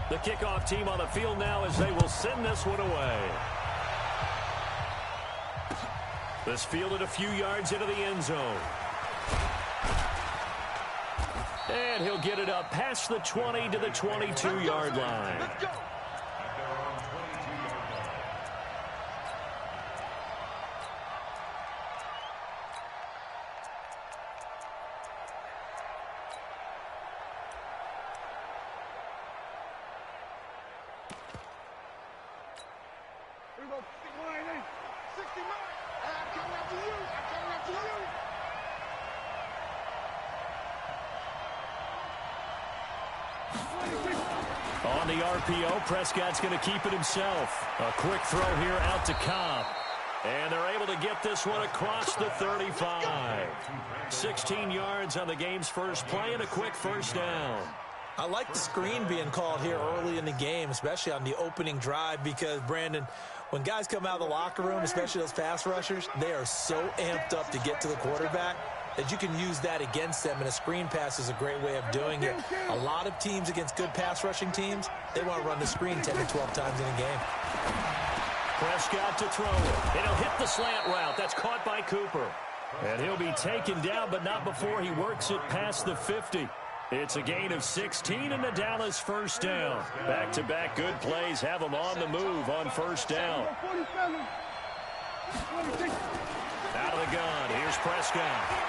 The kickoff team on the field now as they will send this one away. This fielded a few yards into the end zone. And he'll get it up past the 20 to the 22-yard line. Let's go. Here we go. 60 miles. I'm coming after you. I'm coming after you. On the RPO, Prescott's going to keep it himself. A quick throw here out to Cobb. And they're able to get this one across the 35. 16 yards on the game's first play and a quick first down. I like the screen being called here early in the game, especially on the opening drive, because, Brandon, when guys come out of the locker room, especially those pass rushers, they are so amped up to get to the quarterback that you can use that against them, and a screen pass is a great way of doing it. A lot of teams against good pass rushing teams, they want to run the screen 10 to 12 times in a game. Prescott to throw it, and he'll hit the slant route. That's caught by Cooper. And he'll be taken down, but not before he works it past the 50. It's a gain of 16 and the Dallas first down. Back-to-back good plays have them on the move on first down. Out of the gun, here's Prescott.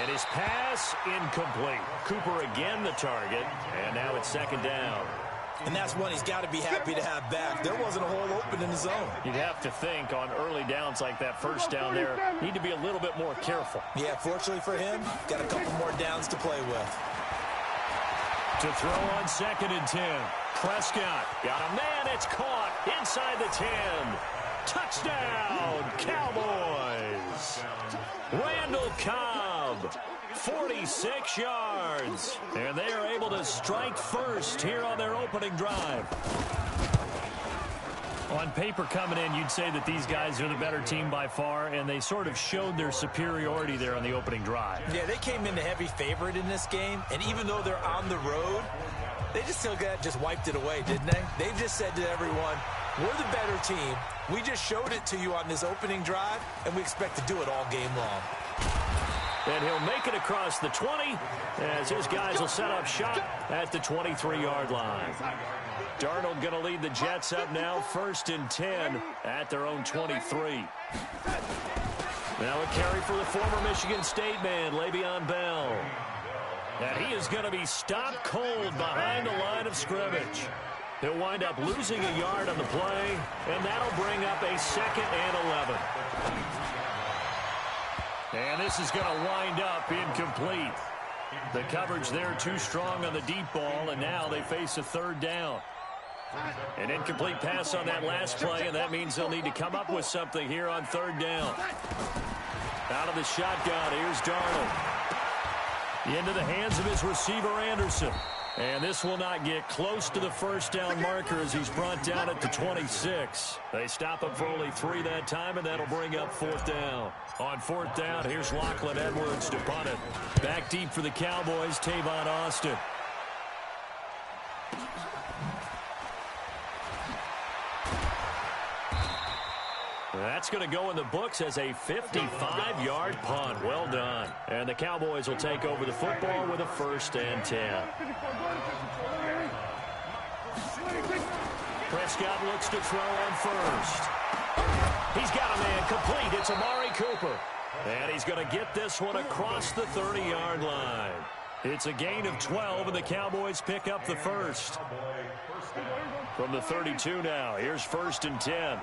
And his pass incomplete. Cooper again the target, and now it's second down. And that's one he's got to be happy to have back. There wasn't a hole open in the zone. You'd have to think on early downs like that first down there, need to be a little bit more careful. Yeah, fortunately for him, got a couple more downs to play with. To throw on 2nd and 10. Prescott got a man, it's caught inside the 10. Touchdown, Cowboys. Randall Cobb, 46 yards. And they are able to strike first here on their opening drive. On paper coming in, you'd say that these guys are the better team by far, and they sort of showed their superiority there on the opening drive. Yeah, they came in the heavy favorite in this game, and even though they're on the road, they just wiped it away, didn't they? They just said to everyone, we're the better team. We just showed it to you on this opening drive, and we expect to do it all game long. And he'll make it across the 20 as his guys will set up shop at the 23-yard line. Darnold going to lead the Jets up now, 1st and 10 at their own 23. Now a carry for the former Michigan State man, Le'Veon Bell. And he is going to be stopped cold behind the line of scrimmage. He'll wind up losing a yard on the play, and that'll bring up a 2nd and 11. And this is going to wind up incomplete. The coverage there too strong on the deep ball, and now they face a 3rd down. An incomplete pass on that last play, and that means they'll need to come up with something here on 3rd down. Out of the shotgun, here's Darnold. Into the hands of his receiver, Anderson. And this will not get close to the first down marker as he's brought down at the 26. They stop him for only 3 that time, and that'll bring up 4th down. On 4th down, here's Lachlan Edwards to punt it. Back deep for the Cowboys, Tavon Austin. That's going to go in the books as a 55-yard punt. Well done. And the Cowboys will take over the football with a 1st and 10. Prescott looks to throw on 1st. He's got a man complete. It's Amari Cooper. And he's going to get this one across the 30-yard line. It's a gain of 12, and the Cowboys pick up the 1st. From the 32 now, here's 1st and 10.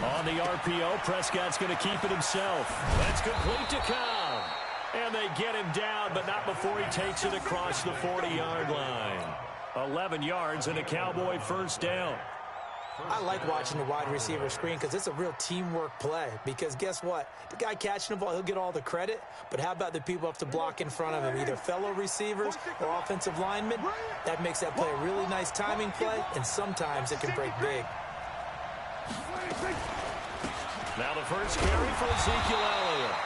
On the RPO, Prescott's going to keep it himself. That's complete to Cobb. And they get him down, but not before he takes it across the 40-yard line. 11 yards and a Cowboy 1st down. I like watching the wide receiver screen because it's a real teamwork play. Because guess what? The guy catching the ball, he'll get all the credit. But how about the people up to block in front of him, either fellow receivers or offensive linemen? That makes that play a really nice timing play, and sometimes it can break big. Now the first carry for Ezekiel Elliott.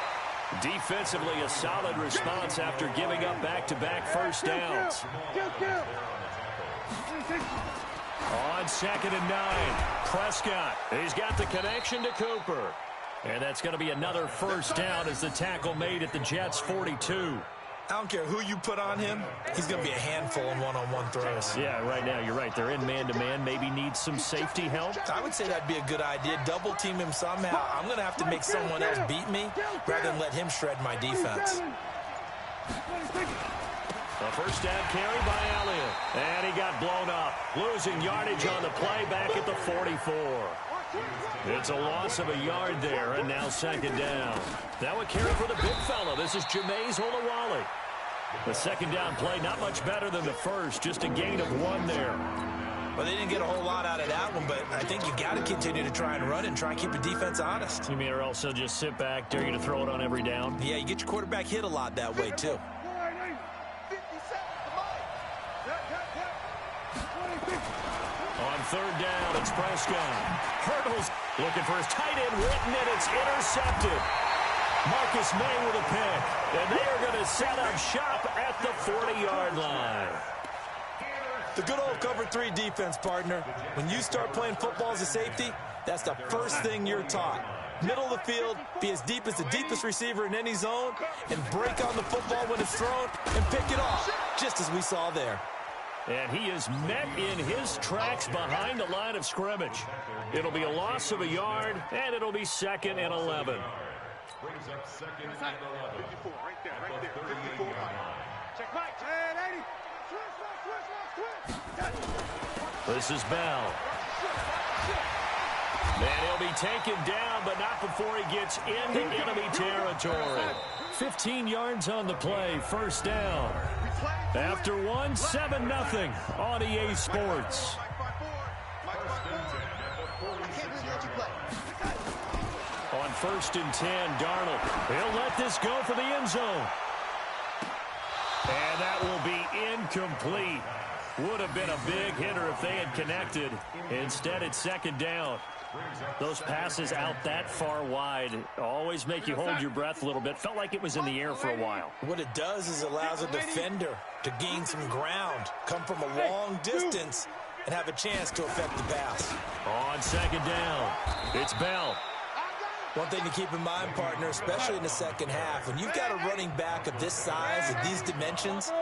Defensively, a solid response after giving up back-to-back first downs. On 2nd and 9, Prescott. He's got the connection to Cooper. And that's going to be another first down as the tackle made at the Jets' 42. I don't care who you put on him. He's going to be a handful in one-on-one throws. Yeah, right now, you're right. They're in man-to-man. Maybe needs some safety help. I would say that'd be a good idea. Double-team him somehow. I'm going to have to make someone else beat me rather than let him shred my defense. A first down carry by Elliott. And he got blown up. Losing yardage on the play back at the 44. It's a loss of a yard there, and now 2nd down. Now a carry for the big fella. This is Jameis Olawale. The 2nd down play, not much better than the first, just a gain of 1 there. Well, they didn't get a whole lot out of that one, but I think you got to continue to try and run and try and keep the defense honest. You mean or else they'll just sit back, dare you to throw it on every down? Yeah, you get your quarterback hit a lot that way, too. On 3rd down, it's Prescott. Hurdles looking for his tight end, Witten, and it's intercepted. Marcus May with a pick. And they are going to set up shop at the 40-yard line. The good old cover 3 defense, partner. When you start playing football as a safety, that's the first thing you're taught. Middle of the field, be as deep as the deepest receiver in any zone, and break on the football when it's thrown and pick it off, just as we saw there. And he is met in his tracks behind the line of scrimmage. It'll be a loss of a yard, and it'll be 2nd and 11. Brings up 2nd and 11. 54, right there, 54. Check Mike. And 80. Switch. This is Bell. And he'll be taken down, but not before he gets into enemy territory. 15 yards on the play, first down. After 1, 7-0 on EA Sports. On 1st and 10, Darnold. He'll let this go for the end zone. And that will be incomplete. Would have been a big hitter if they had connected. Instead, it's 2nd down. Those passes out that far wide always make you hold your breath a little bit. Felt like it was in the air for a while. What it does is allows a defender to gain some ground, come from a long distance, and have a chance to affect the pass. On 2nd down, it's Bell. One thing to keep in mind, partner, especially in the second half, when you've got a running back of this size and these dimensions,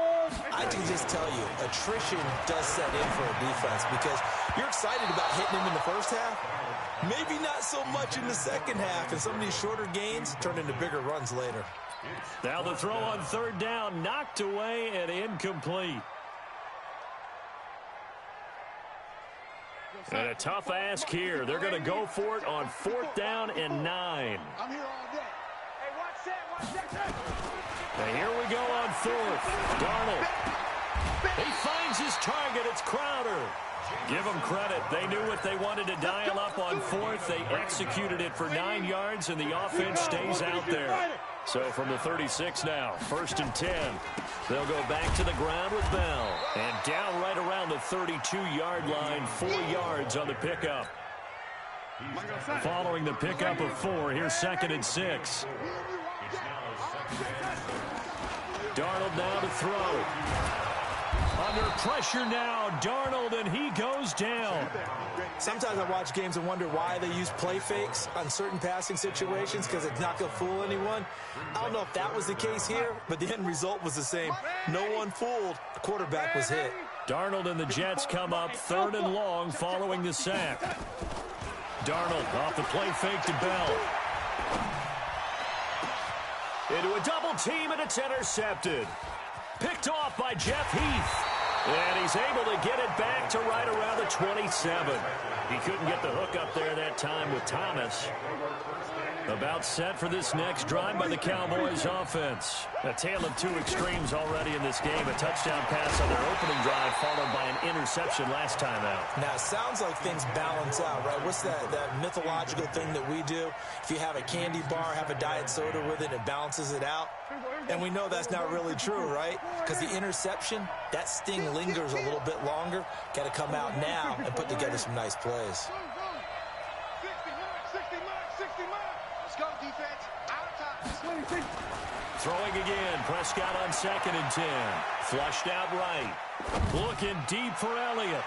I can just tell you, attrition does set in for a defense because you're excited about hitting him in the first half. Maybe not so much in the second half, and some of these shorter gains turn into bigger runs later. Now the throw on 3rd down, knocked away and incomplete. And a tough ask here. They're going to go for it on 4th down and 9. I'm here all day. Hey, watch that. And here we go on 4th. Darnold. He finds his target. It's Crowder. Give them credit. They knew what they wanted to dial up on 4th. They executed it for 9 yards, and the offense stays out there. So from the 36 now, 1st and 10. They'll go back to the ground with Bell. And down right around the 32-yard line, 4 yards on the pickup. Following the pickup of 4, here's 2nd and 6. Darnold now to throw. Under pressure now, Darnold, and he goes down. Sometimes I watch games and wonder why they use play fakes on certain passing situations because it's not going to fool anyone. I don't know if that was the case here, but the end result was the same. No one fooled. The quarterback was hit. Darnold and the Jets come up 3rd and long following the sack. Darnold off the play fake to Bell. Into a double team, and it's intercepted. Picked off by Jeff Heath. And he's able to get it back to right around the 27. He couldn't get the hook up there that time with Thomas. About set for this next drive by the Cowboys offense. A tale of 2 extremes already in this game. A touchdown pass on their opening drive followed by an interception last time out. Now, it sounds like things balance out, right? What's that mythological thing that we do? If you have a candy bar, have a diet soda with it, it balances it out. And we know that's not really true, right? Because the interception, that sting lingers a little bit longer. Got to come out now and put together some nice plays. 60 miles. defense, out of time. Throwing again. Prescott on 2nd and 10. Flushed out right. Looking deep for Elliott.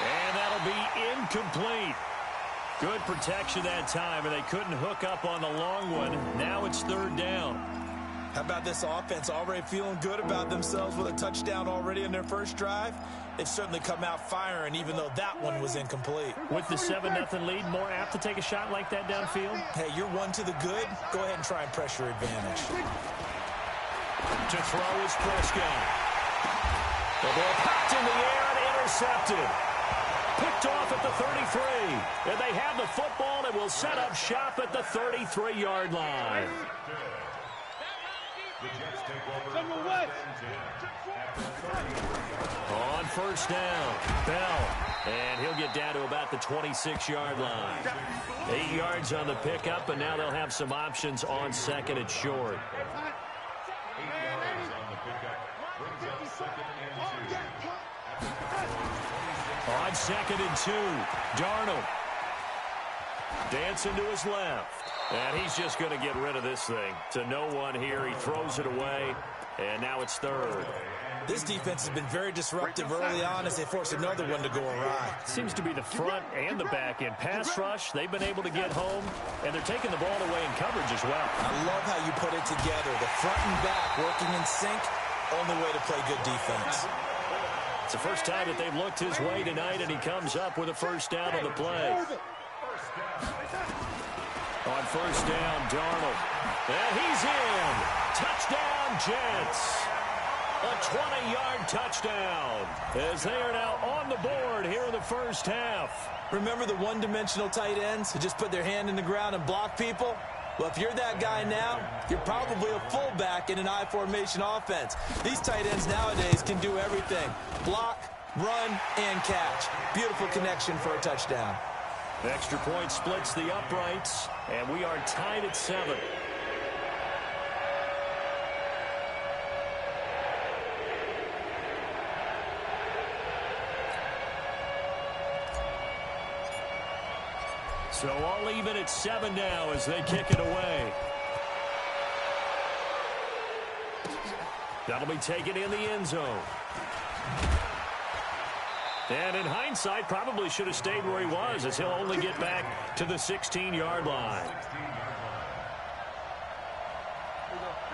And that'll be incomplete. Good protection that time, and they couldn't hook up on the long one. Now it's 3rd down. How about this offense already feeling good about themselves with a touchdown already in their first drive? They've certainly come out firing, even though that one was incomplete. With the 7-0 lead, more apt to take a shot like that downfield? Hey, you're one to the good. Go ahead and try and pressure advantage. To throw is Prescott. The ball popped in the air and intercepted. Picked off at the 33. And they have the football and will set up shop at the 33-yard line. On 1st down, Bell. And he'll get down to about the 26-yard line. 8 yards on the pickup, and now they'll have some options on 2nd and short. On 2nd and 2, Darnold. Dancing to his left. And he's just going to get rid of this thing. To no one here. He throws it away. And now it's 3rd. This defense has been very disruptive early on as they force another one to go awry. Seems to be the front and the back end. Pass rush, they've been able to get home. And they're taking the ball away in coverage as well. I love how you put it together. The front and back working in sync. Only way to play good defense. It's the first time that they've looked his way tonight, and he comes up with a 1st down on the play. On 1st down, Darnold. And he's in. Touchdown, Jets. A 20-yard touchdown as they are now on the board here in the first half. Remember the one-dimensional tight ends who just put their hand in the ground and block people? Well, if you're that guy now, you're probably a fullback in an I-formation offense. These tight ends nowadays can do everything. Block, run, and catch. Beautiful connection for a touchdown. Extra point splits the uprights, and we are tied at 7. So all even at 7 now as they kick it away. That'll be taken in the end zone. And in hindsight, probably should have stayed where he was, as he'll only get back to the 16-yard line.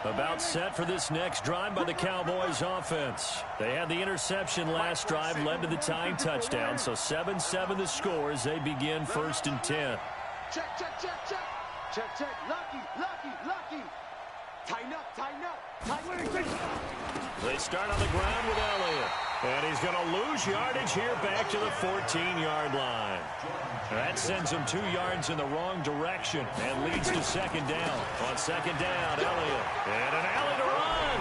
About set for this next drive by the Cowboys offense. They had the interception last drive, led to the tying touchdown. So 7-7 the score as they begin 1st and 10. Check, check, check, check. Check, check. Lucky, lucky, lucky. Tighten up, tighten up. They start on the ground with Elliott. And he's going to lose yardage here back to the 14-yard line. That sends him 2 yards in the wrong direction and leads to 2nd down. On 2nd down, Elliott. And an alley to run.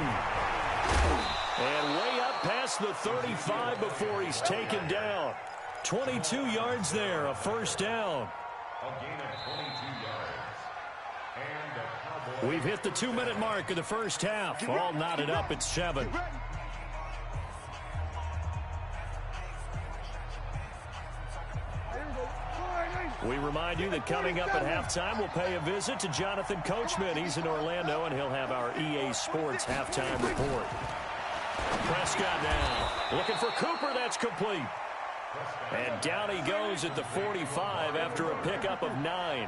And way up past the 35 before he's taken down. 22 yards there, a 1st down. We've hit the 2-minute mark of the first half. All knotted up at 7. We remind you that coming up at halftime, we'll pay a visit to Jonathan Coachman. He's in Orlando, and he'll have our EA Sports halftime report. Prescott now looking for Cooper. That's complete. And down he goes at the 45 after a pickup of 9.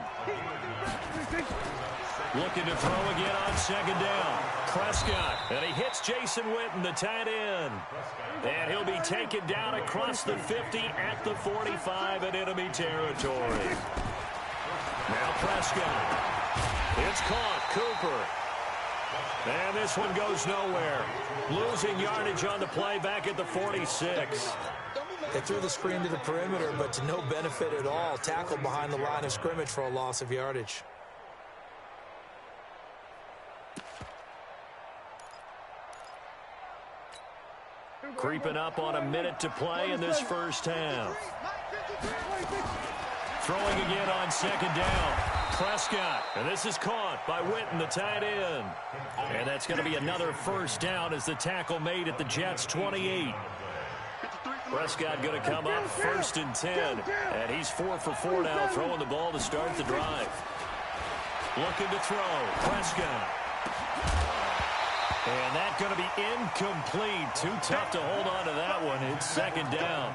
Looking to throw again on 2nd down. Prescott, and he hits Jason Witten, the tight end. And he'll be taken down across the 50 at the 45 in enemy territory. Now Prescott. It's caught. Cooper. And this one goes nowhere. Losing yardage on the play back at the 46. They threw the screen to the perimeter, but to no benefit at all. Tackled behind the line of scrimmage for a loss of yardage. Creeping up on a minute to play in this first half. Throwing again on 2nd down. Prescott, and this is caught by Witten, the tight end. And that's going to be another 1st down as the tackle made at the Jets' 28. Prescott going to come up 1st and 10. And he's 4 for 4 now, throwing the ball to start the drive. Looking to throw. Prescott. And that's going to be incomplete. Too tough to hold on to that one. It's second down.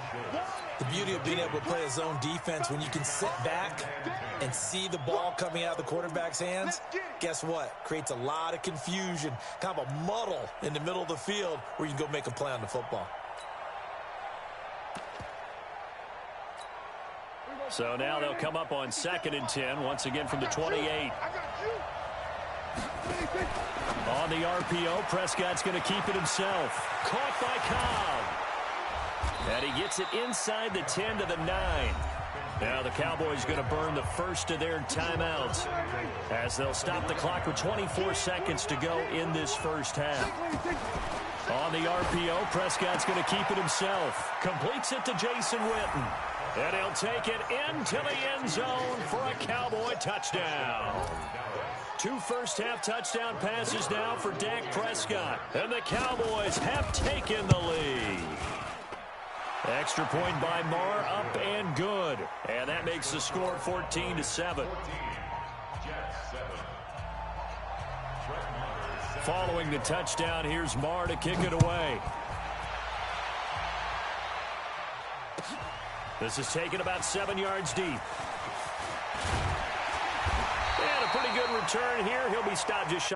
The beauty of being able to play a zone defense, when you can sit back and see the ball coming out of the quarterback's hands, guess what? Creates a lot of confusion, kind of a muddle in the middle of the field where you can go make a play on the football. So now they'll come up on 2nd and 10, once again from the 28. On the RPO, Prescott's going to keep it himself. Caught by Cobb. And he gets it inside the 10 to the 9. Now the Cowboys going to burn the first of their timeouts as they'll stop the clock with 24 seconds to go in this first half. On the RPO, Prescott's going to keep it himself. Completes it to Jason Witten. And he'll take it into the end zone for a Cowboy touchdown. 2 first-half touchdown passes now for Dak Prescott. And the Cowboys have taken the lead. Extra point by Marr, up and good. And that makes the score 14-7. Following the touchdown, here's Marr to kick it away. This is taken about 7 yards deep. And a pretty good return here. He'll be stopped just shy.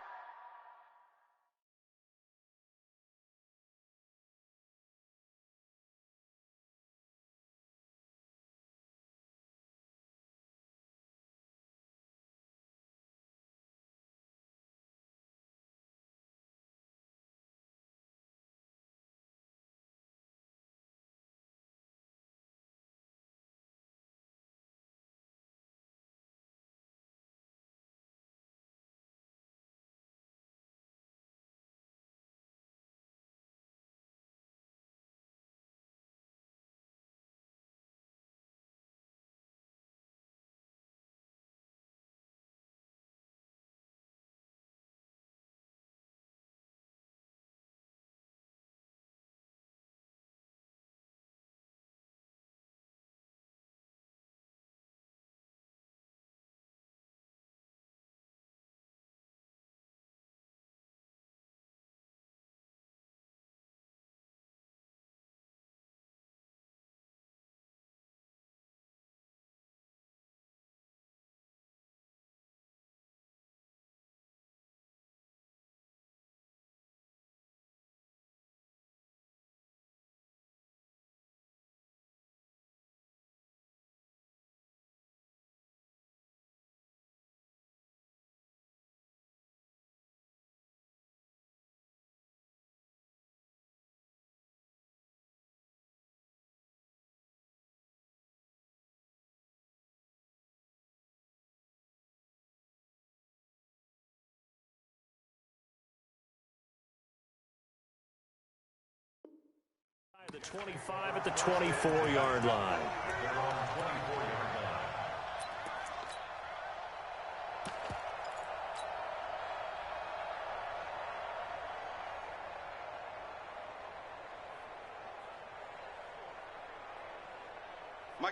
The 25 at the 24-yard line.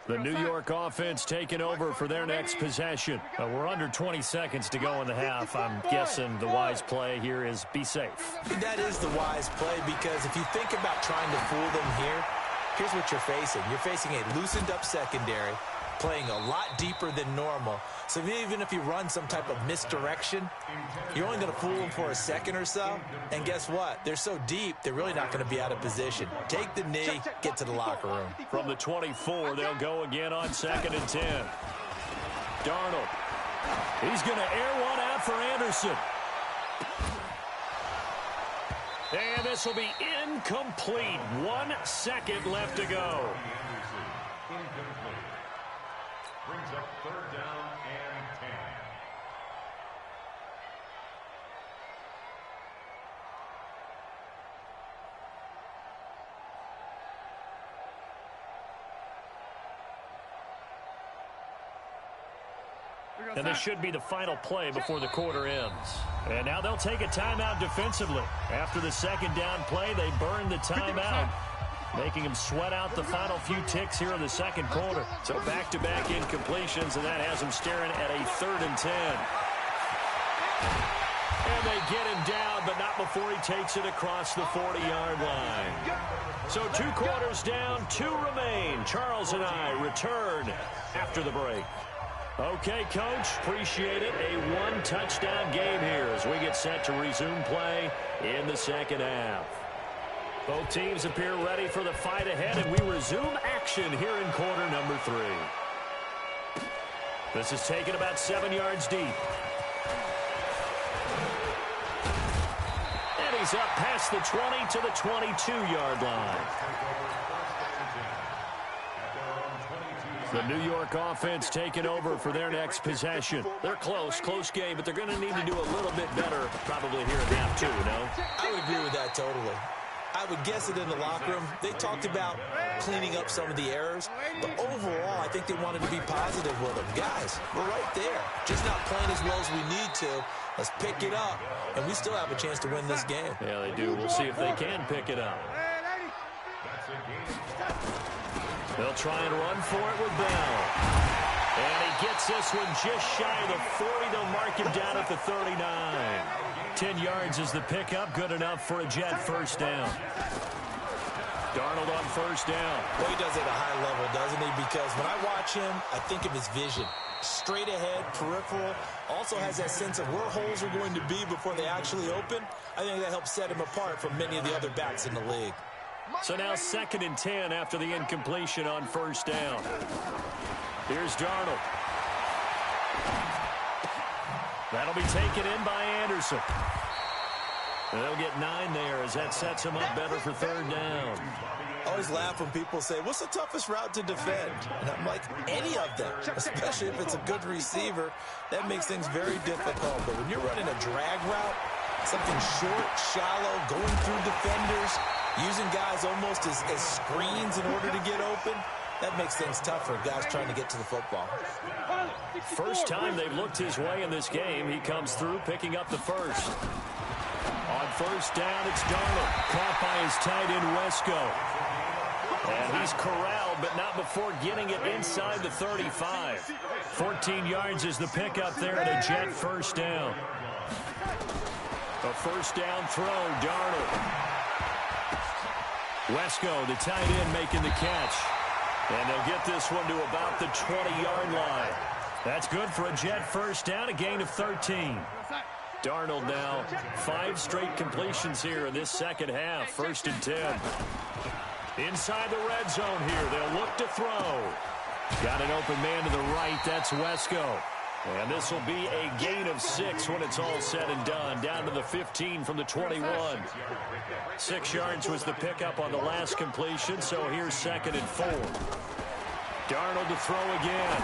The New York offense taking over for their next possession. We're under 20 seconds to go in the half. I'm guessing the wise play here is be safe. That is the wise play, because if you think about trying to fool them here, here's what you're facing. You're facing a loosened up secondary, playing a lot deeper than normal. So even if you run some type of misdirection, you're only going to fool them for a second or so. And guess what? They're so deep, they're really not going to be out of position. Take the knee, get to the locker room. From the 24, they'll go again on 2nd and 10. Darnold. He's going to air one out for Anderson. And this will be incomplete. 1 second left to go. Brings up 3rd down and 10. And this should be the final play before the quarter ends. And now they'll take a timeout defensively. After the 2nd down play, they burn the timeout, making him sweat out the final few ticks here in the 2nd quarter. So back-to-back incompletions, and that has him staring at a 3rd and 10. And they get him down, but not before he takes it across the 40-yard line. So 2 quarters down, 2 remain. Charles and I return after the break. Okay, Coach, appreciate it. A 1-touchdown game here as we get set to resume play in the second half. Both teams appear ready for the fight ahead, and we resume action here in quarter number 3. This is taken about 7 yards deep. And he's up past the 20 to the 22-yard line. The New York offense taking over for their next possession. They're close game, but they're going to need to do a little bit better probably here in half 2, no? I would agree with that totally. I would guess it in the locker room. They talked about cleaning up some of the errors, but overall, I think they wanted to be positive with them. Guys, we're right there. Just not playing as well as we need to. Let's pick it up, and we still have a chance to win this game. Yeah, they do. We'll see if they can pick it up. They'll try and run for it with Bell. And he gets this one just shy of the 40. They'll mark him down at the 39. 10 yards is the pickup. Good enough for a Jet first down. Darnold on first down. Well, he does it at a high level, doesn't he? Because when I watch him, I think of his vision. Straight ahead, peripheral. Also has that sense of where holes are going to be before they actually open. I think that helps set him apart from many of the other backs in the league. So now 2nd and 10 after the incompletion on first down. Here's Darnold. That'll be taken in by Anderson. They'll get 9 there as that sets him up better for 3rd down. I always laugh when people say, what's the toughest route to defend? And I'm like, any of them, especially if it's a good receiver. That makes things very difficult. But when you're running a drag route, something short, shallow, going through defenders, using guys almost as screens in order to get open, that makes things tough for guys trying to get to the football. First time they've looked his way in this game. He comes through picking up the first. On first down, it's Darnold. Caught by his tight end, Wesco. And he's corralled, but not before getting it inside the 35. 14 yards is the pickup there and a Jet first down. A first down throw, Darnold. Wesco, the tight end, making the catch. And they'll get this one to about the 20-yard line. That's good for a Jet first down, a gain of 13. Darnold now 5 straight completions here in this second half. 1st and 10. Inside the red zone here. They'll look to throw. Got an open man to the right. That's Wesco. And this will be a gain of 6 when it's all said and done. Down to the 15 from the 21. 6 yards was the pickup on the last completion, so here's 2nd and 4. Darnold to throw again.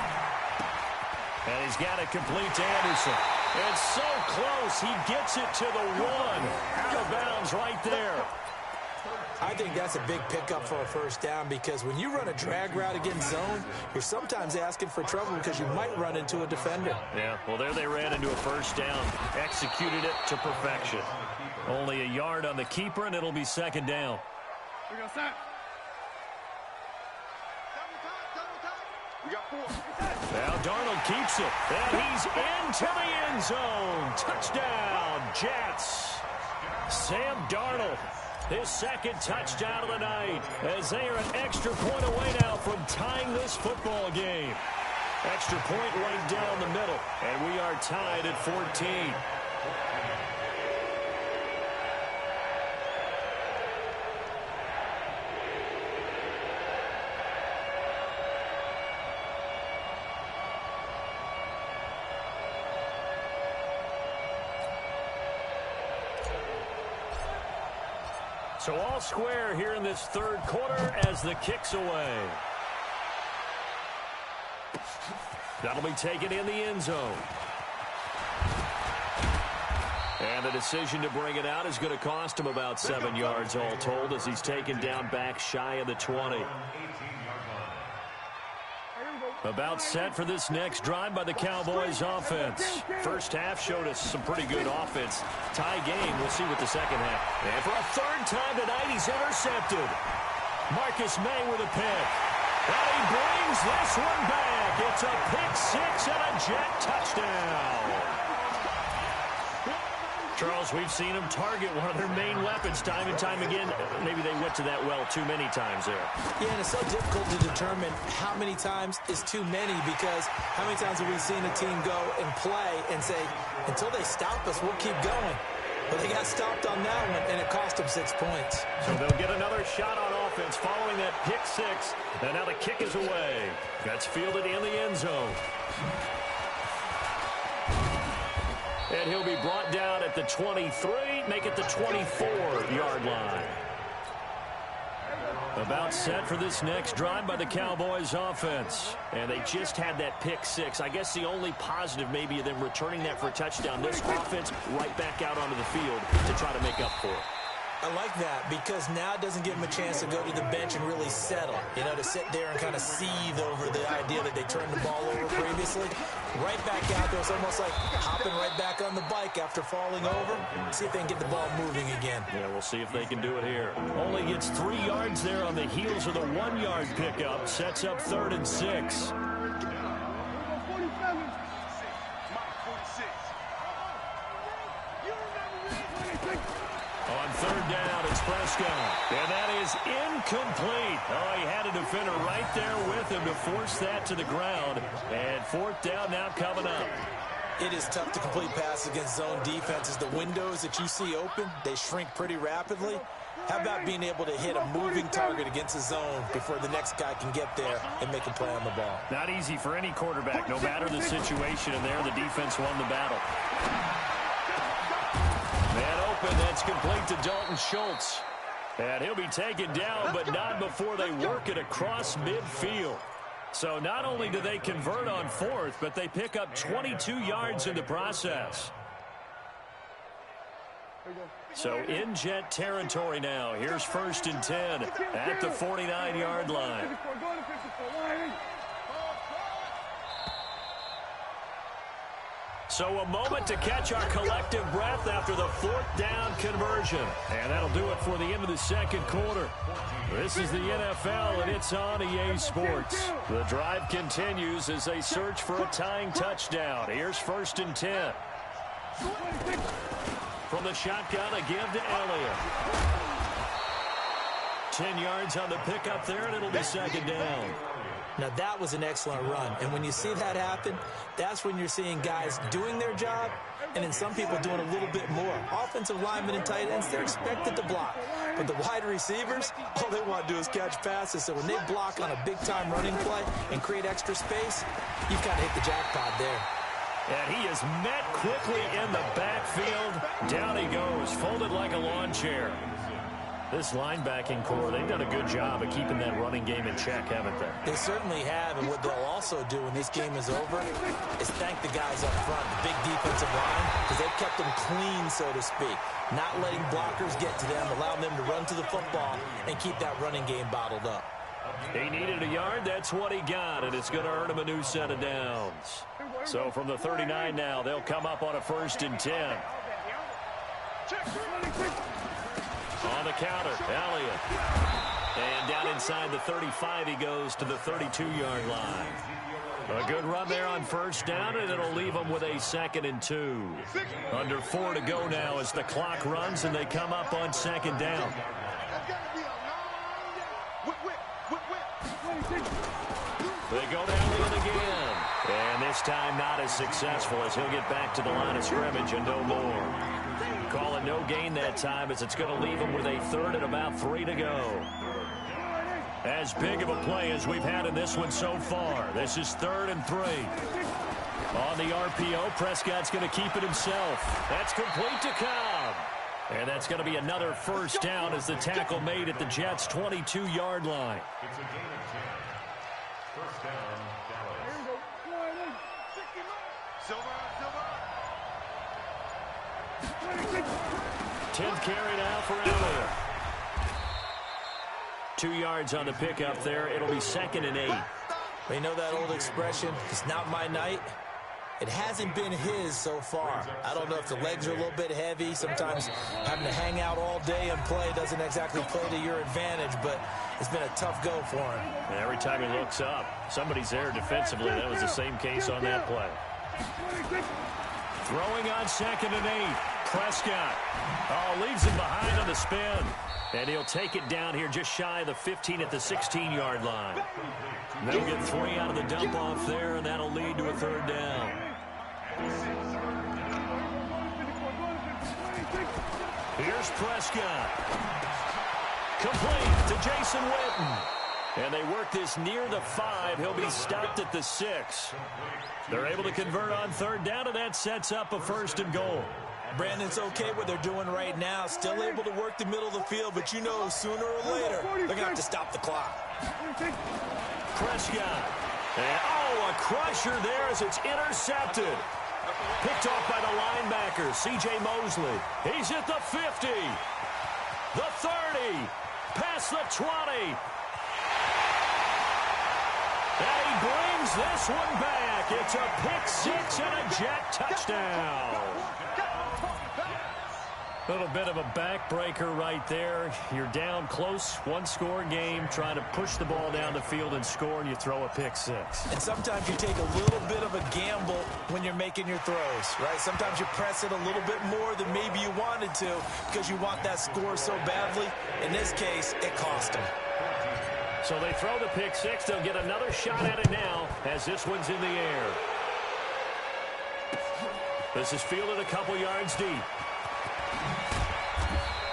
And he's got it complete to Anderson. It's so close. He gets it to the 1. Out of bounds right there. I think that's a big pickup for a first down because when you run a drag route against zone, you're sometimes asking for trouble because you might run into a defender. Yeah, well, there they ran into a first down. Executed it to perfection. Only a yard on the keeper, and it'll be 2nd down. Now Darnold keeps it, and he's into the end zone. Touchdown, Jets. Sam Darnold. His 2nd touchdown of the night as they are an extra point away now from tying this football game. Extra point right down the middle, and we are tied at 14. So all square here in this 3rd quarter as the kick's away. That'll be taken in the end zone. And the decision to bring it out is going to cost him about 7 yards all told as he's taken down back shy of the 20. About set for this next drive by the Cowboys offense. First half showed us some pretty good offense. Tie game, we'll see what the second half. And for a 3rd time tonight, he's intercepted. Marcus May with a pick. And he brings this one back. It's a pick 6 and a Jet touchdown. Charles, we've seen them target one of their main weapons time and time again. Maybe they went to that well too many times there. Yeah, and it's so difficult to determine how many times is too many, because how many times have we seen a team go and play and say, until they stop us, we'll keep going. But they got stopped on that one, and it cost them 6 points. So they'll get another shot on offense following that pick six. And now the kick is away. That's fielded in the end zone. And he'll be brought down at the 23, make it the 24-yard line. About set for this next drive by the Cowboys offense. And they just had that pick six. I guess the only positive maybe of them returning that for a touchdown. This offense right back out onto the field to try to make up for it. I like that, because now it doesn't give them a chance to go to the bench and really settle, to sit there and kind of seethe over the idea that they turned the ball over previously. Right back out there, it's almost like hopping right back on the bike after falling over. See if they can get the ball moving again. Yeah, we'll see if they can do it here. Only gets 3 yards there on the heels of the 1-yard pickup. Sets up 3rd and 6. On 3rd down, it's Prescott. And that is incomplete. Oh, he had a defender right there with him to force that to the ground. And 4th down now coming up. It is tough to complete passes against zone defenses. The windows that you see open, they shrink pretty rapidly. How about being able to hit a moving target against a zone before the next guy can get there and make a play on the ball? Not easy for any quarterback, no matter the situation. And there, the defense won the battle. Man open, that's complete to Dalton Schultz. And he'll be taken down, but not before they work it across midfield. So not only do they convert on 4th, but they pick up 22 yards in the process. So in Jet territory now. Here's 1st and 10 at the 49-yard line. So a moment to catch our collective breath after the 4th down conversion. And that'll do it for the end of the 2nd quarter. This is the NFL, and it's on EA Sports. The drive continues as they search for a tying touchdown. Here's 1st and 10. From the shotgun, a give to Elliott. 10 yards on the pickup there, and it'll be 2nd down. Now, that was an excellent run. And when you see that happen, that's when you're seeing guys doing their job, and then some people doing a little bit more. Offensive linemen and tight ends, they're expected to block. But the wide receivers, all they want to do is catch passes. So when they block on a big-time running play and create extra space, you've got to hit the jackpot there. And he is met quickly in the backfield. Down he goes, folded like a lawn chair. This linebacking core, they've done a good job of keeping that running game in check, haven't they? They certainly have, and what they'll also do when this game is over is thank the guys up front, the big defensive line, because they've kept them clean, so to speak. Not letting blockers get to them, allowing them to run to the football and keep that running game bottled up. He needed a yard, that's what he got, and it's going to earn him a new set of downs. So from the 39 now, they'll come up on a 1st and 10. On the counter, Elliott. And down inside the 35, he goes to the 32-yard line. A good run there on 1st down, and it'll leave them with a 2nd and 2. Under 4 to go now as the clock runs, and they come up on 2nd down. They go to Elliott again. And this time not as successful as he'll get back to the line of scrimmage and no more. Call it no gain that time as it's going to leave him with a 3rd and about 3 to go. As big of a play as we've had in this one so far. This is 3rd and 3. On the RPO, Prescott's going to keep it himself. That's complete to Cobb. And that's going to be another 1st down as the tackle made at the Jets' 22-yard line. It's a gain of 10. 1st down, Dallas. 10th carry now for Elliott. 2 yards on the pickup there. It'll be 2nd and 8. Well, you know that old expression, it's not my night? It hasn't been his so far. I don't know if the legs are a little bit heavy. Sometimes having to hang out all day and play doesn't exactly play to your advantage, but it's been a tough go for him. And every time he looks up, somebody's there defensively. That was the same case on that play. Throwing on 2nd and 8. Prescott. Oh, leaves him behind on the spin. And he'll take it down here just shy of the 15 at the 16-yard line. They'll get 3 out of the dump-off there, and that'll lead to a third down. Here's Prescott. Complete to Jason Witten. And they work this near the 5. He'll be stopped at the 6. They're able to convert on third down, and that sets up a 1st and goal. Brandon, it's okay what they're doing right now. Still able to work the middle of the field, but you know sooner or later they're going to have to stop the clock. Prescott. And, oh, a crusher there as it's intercepted. Picked off by the linebacker, C.J. Mosley. He's at the 50. The 30. Past the 20. And he brings this one back. It's a pick-6 and a Jet touchdown. A little bit of a backbreaker right there. You're down close, one-score game, trying to push the ball down the field and score, and you throw a pick-6. And sometimes you take a little bit of a gamble when you're making your throws, right? Sometimes you press it a little bit more than maybe you wanted to because you want that score so badly. In this case, it cost them. So they throw the pick-6. They'll get another shot at it now as this one's in the air. This is fielded a couple yards deep.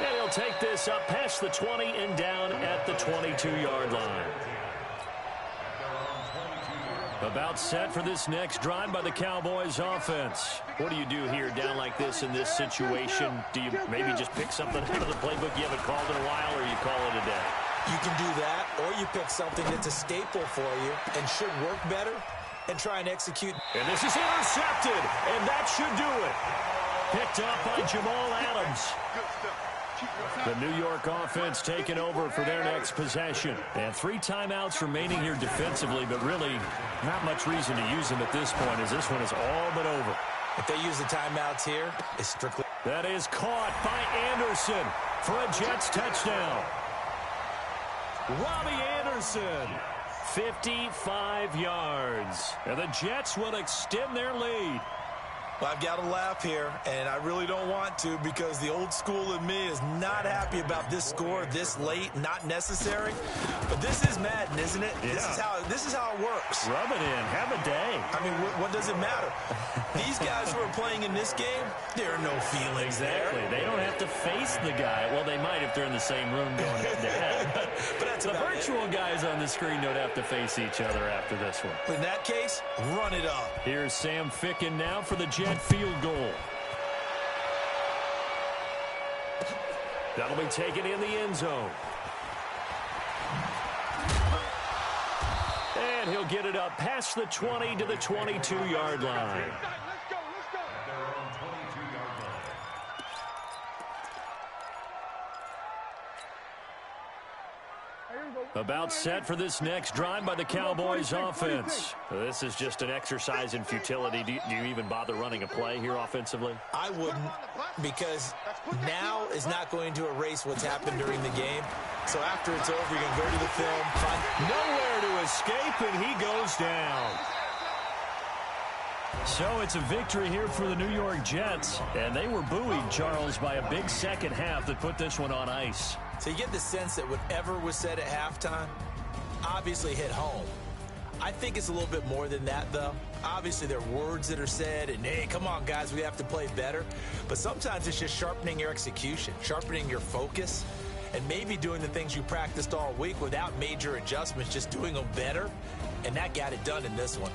And he'll take this up past the 20 and down at the 22-yard line. About set for this next drive by the Cowboys offense. What do you do here down like this in this situation? Do you maybe just pick something out of the playbook you haven't called in a while, or you call it a day? You can do that, or you pick something that's a staple for you and should work better and try and execute. And this is intercepted, and that should do it. Picked up by Jamal Adams. The New York offense taking over for their next possession. And 3 timeouts remaining here defensively, but really not much reason to use them at this point as this one is all but over. If they use the timeouts here, it's strictly... That is caught by Anderson for a Jets touchdown. Robbie Anderson, 55 yards. And the Jets will extend their lead. Well, I've got to laugh here, and I really don't want to because the old school in me is not happy about this score this late, not necessary. But this is Madden, isn't it? Yeah. This is how it works. Rub it in. Have a day. I mean, what does it matter? These guys who are playing in this game, there are no feelings Exactly. there. They don't have to face the guy. Well, they might if they're in the same room going head-to-head. But that's the about virtual guys on the screen don't have to face each other after this one. In that case, run it up. Here's Sam Ficken now for the Jet field goal. That'll be taken in the end zone. And he'll get it up past the 20 to the 22-yard line. About set for this next drive by the Cowboys offense. This is just an exercise in futility. Do you even bother running a play here offensively? I wouldn't, because now is not going to erase what's happened during the game. So after it's over, you're going to go to the film, find nowhere to escape, and he goes down. So it's a victory here for the New York Jets, and they were buoyed, Charles, by a big second half that put this one on ice. So you get the sense that whatever was said at halftime obviously hit home. I think it's a little bit more than that, though. Obviously, there are words that are said, and, hey, come on, guys, we have to play better. But sometimes it's just sharpening your execution, sharpening your focus, and maybe doing the things you practiced all week without major adjustments, just doing them better. And that got it done in this one.